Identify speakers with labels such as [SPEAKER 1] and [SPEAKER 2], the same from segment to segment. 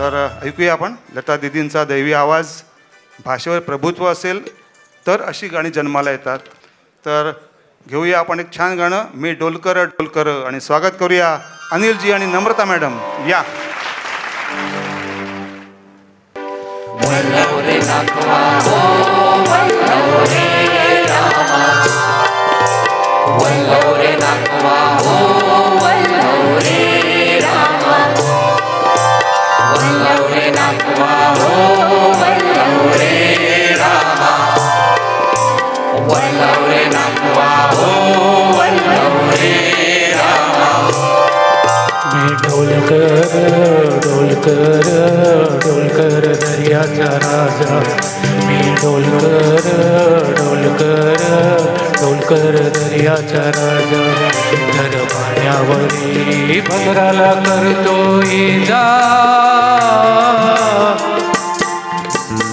[SPEAKER 1] तर ऐकूया आपण लता दीदींचा दैवी आवाज. भाषेवर प्रभुत्व असेल तर अशी गाणी जन्माला येतात. तर घेऊया आपण एक छान गाणं, मी डोलकर डोलकर, आणि स्वागत करूया अनिलजी आणि नम्रता मॅडम. या.
[SPEAKER 2] डोलकर डोलकर दर्याचा राजा, मी डोलकर डोलकर डोलकर दर्याचा राजा. दर पाण्यावरी भद्राला करतो जा,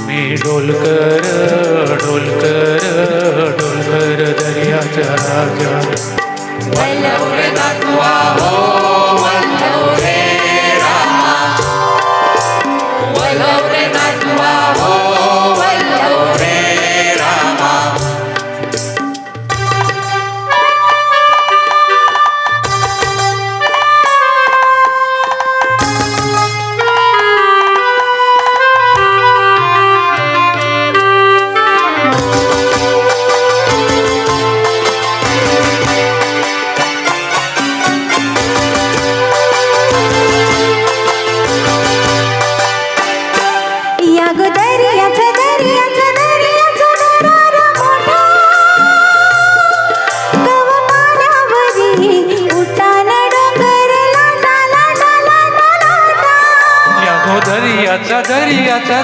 [SPEAKER 2] मी डोलकर डोलकर डोलकर दर्याचा राजा.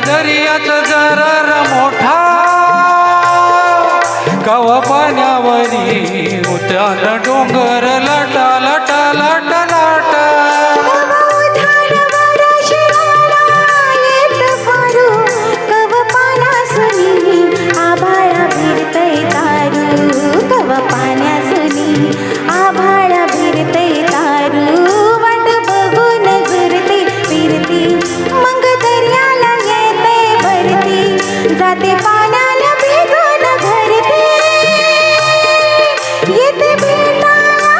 [SPEAKER 2] दर्याचा जरा मोठा, कव पाण्यावरी उतान डोंगर लाटा लाटा लाटा लाटा.
[SPEAKER 3] जाते पाण्याला भिजून धरते, येते भेटाया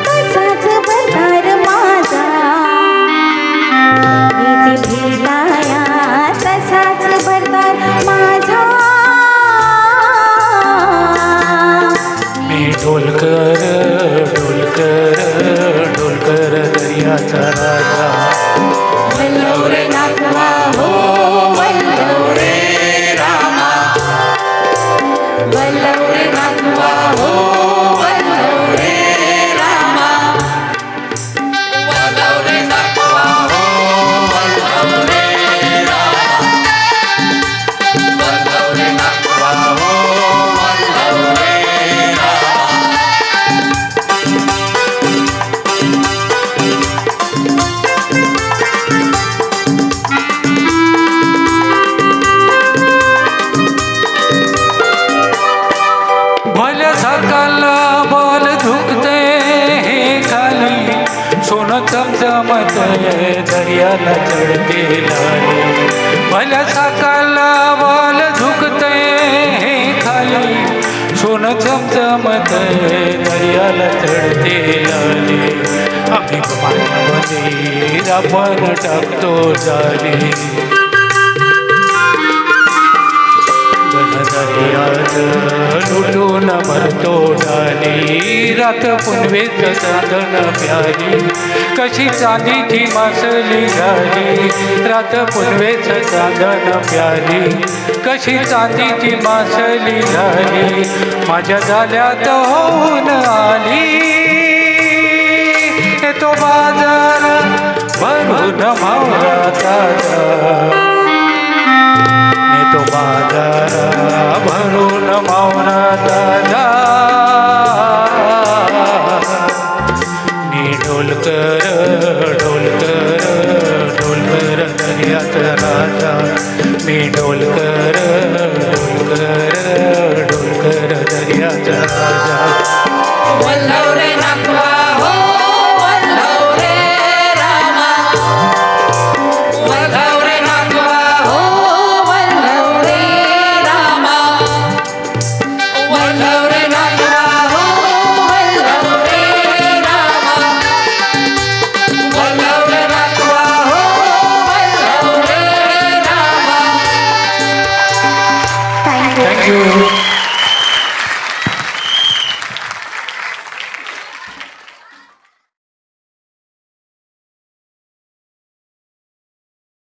[SPEAKER 3] तसाच भरदार माझा, येते भेटाया तसाच भरदार माझा.
[SPEAKER 2] मी डोलकर डोलकर डोलकर दर्याचा राजा.
[SPEAKER 3] वल्लवरे नागवा हो वल्लवरे रामा, वल्लवरे नागवा हो वल्लवरे रामा, वल्लवरे नागवा हो वल्लवरे रामा, वल्लवरे नागवा हो वल्लवरे रामा.
[SPEAKER 2] सकाळला बॉल धुकते हे खाली, सोनं चमचमते दर्याला चढते लाली. भल्या सकाळला बॉल धुकते हे खाली, सोनं चमचमते दर्याला चढते लाली. आम्ही पाण्यामध्ये आपण टाकतो जाली, दर्यात लुटून भरतो डाली. रात पुनवेच साधन प्यारी, कशी चांदीची मासली झाली. रात पुनवेच साधन प्यारी, कशी चांदीची मासली झाली. माझ्या झाल्यात होऊन आली, तो बाजार भरून मावळा ताजा. तो बाजार भरून मावळा ताजा. मी डोलकर डोलकर डोलकर दर्याचा राजा, मी डोलकर डोलकर डोलकर दर्याचा राजा.
[SPEAKER 3] वल्लवरे नागवा हो वल्लवरे रामा, वल्लवरे
[SPEAKER 2] थँक्यू